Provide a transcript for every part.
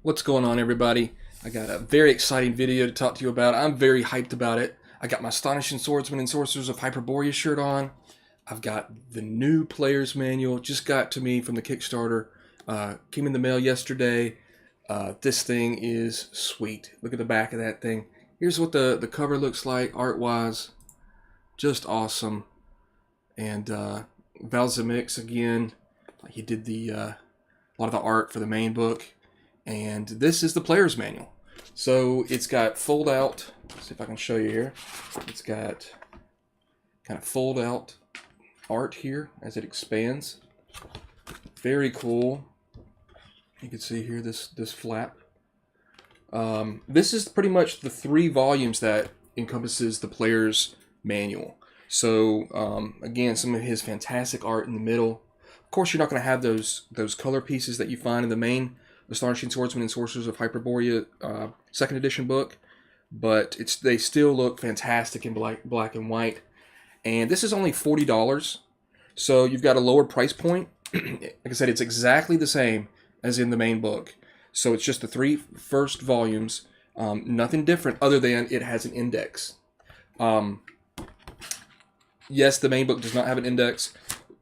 What's going on, everybody? I got a very exciting video to talk to you about. I'm very hyped about it. I got my Astonishing Swordsmen and Sorcerers of Hyperborea shirt on. I've got the new player's manual, just got to me from the Kickstarter. Came in the mail yesterday. This thing is sweet. Look at the back of that thing. Here's what the cover looks like art-wise. Just awesome. And Val Zemix, again, he did a lot of the art for the main book. And this is the player's manual. So it's got fold out. Let's see if I can show you here. It's got kind of fold out art here as it expands. Very cool. You can see here this flap. This is pretty much the 3 volumes that encompasses the player's manual. So again, some of his fantastic art in the middle. Of course, you're not going to have those color pieces that you find in the main Astonishing Swordsmen and Sorcerers of Hyperborea 2nd edition book, but they still look fantastic in black and white. And this is only $40, so you've got a lower price point. Like I said, it's exactly the same as in the main book. So it's just the 3 first volumes, nothing different other than it has an index. Yes, the main book does not have an index,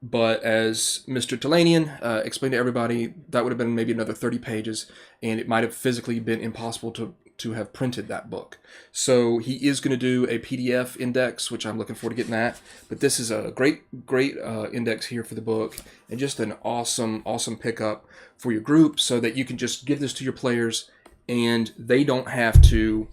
but as Mr. Talanian explained to everybody, that would have been maybe another 30 pages, and it might have physically been impossible to have printed that book. So he is going to do a PDF index, which I'm looking forward to getting that. But this is a great index here for the book, and just an awesome pickup for your group, so that you can just give this to your players, and they don't have to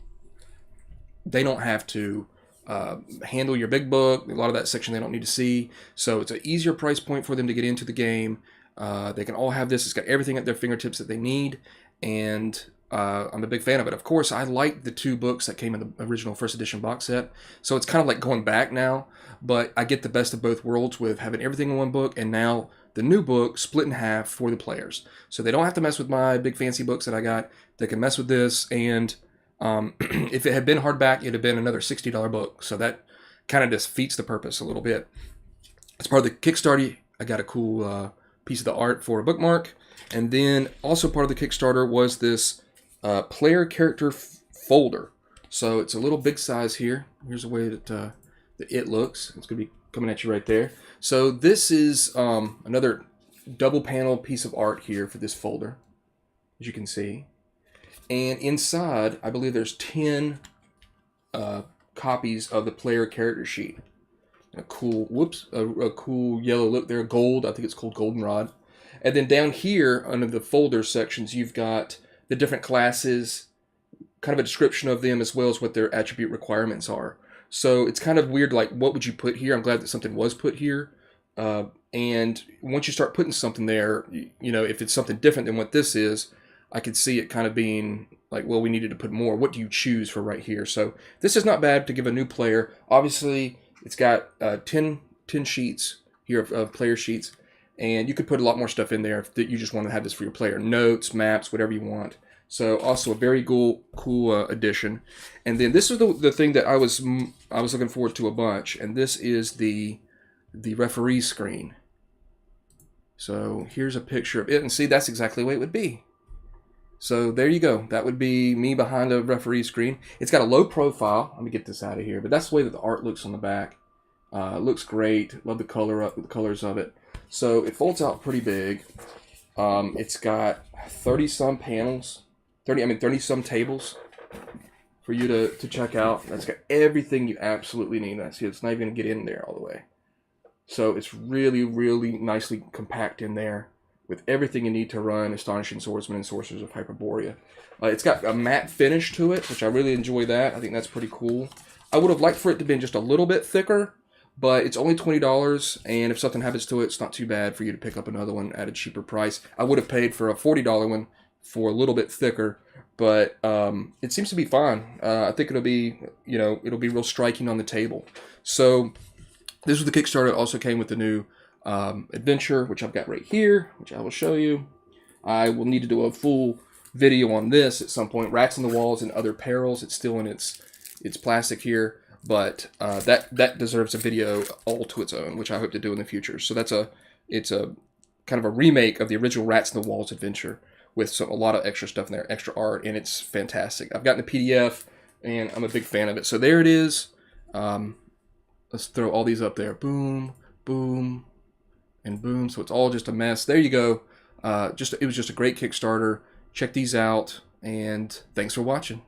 handle your big book. A lot of that section they don't need to see. So it's an easier price point for them to get into the game. They can all have this. It's got everything at their fingertips that they need. And I'm a big fan of it. Of course, I like the 2 books that came in the original 1st edition box set. So it's kind of like going back now. But I get the best of both worlds with having everything in one book, and now the new book split in half for the players. So they don't have to mess with my big fancy books that I got. They can mess with this, and if it had been hardback, it'd have been another $60 book. So that kind of defeats the purpose a little bit. As part of the Kickstarter, I got a cool piece of the art for a bookmark. And then also part of the Kickstarter was this player character folder. So it's a little big size here. Here's the way that it looks. It's going to be coming at you right there. So this is another double panel piece of art here for this folder, as you can see. And inside, I believe there's 10 copies of the player character sheet. A cool, a cool yellow look there, gold. I think it's called Goldenrod. And then down here, under the folder sections, you've got the different classes, kind of a description of them, as well as what their attribute requirements are. So it's kind of weird, like, what would you put here? I'm glad that something was put here. And once you start putting something there, you know, if it's something different than what this is, I could see it kind of being like, well, we needed to put more. What do you choose for right here? So this is not bad to give a new player. Obviously, it's got 10 sheets here of player sheets, and you could put a lot more stuff in there if you just want to have this for your player. Notes, maps, whatever you want. So also a very cool addition. And then this is the thing that I was looking forward to a bunch, and this is the referee screen. So here's a picture of it, and see, that's exactly the way it would be. So there you go. That would be me behind a referee screen. It's got a low profile. Let me get this out of here. But that's the way that the art looks on the back. It looks great. Love the colors of it. So it folds out pretty big. It's got 30-some panels. 30-some tables for you to check out. That's got everything you absolutely need. See, it's not even going to get in there all the way. So it's really, really nicely compact in there, with everything you need to run Astonishing Swordsmen and Sorcerers of Hyperborea. It's got a matte finish to it, which I really enjoy that. I think that's pretty cool. I would have liked for it to be just a little bit thicker, but it's only $20, and if something happens to it, it's not too bad for you to pick up another one at a cheaper price. I would have paid for a $40 one for a little bit thicker, but it seems to be fine. I think it'll be, it'll be real striking on the table. So this was the Kickstarter. It also came with the new adventure, which I've got right here, which I will show you. I will need to do a full video on this at some point. Rats in the Walls and Other Perils. It's still in its plastic here, but that deserves a video all to its own, which I hope to do in the future. So it's a kind of a remake of the original Rats in the Walls adventure, with a lot of extra stuff in there, extra art, and it's fantastic. I've gotten a PDF, and I'm a big fan of it. So there it is. Let's throw all these up there. Boom, boom, and boom. So it's all just a mess. There you go. It was just a great Kickstarter. Check these out, and thanks for watching.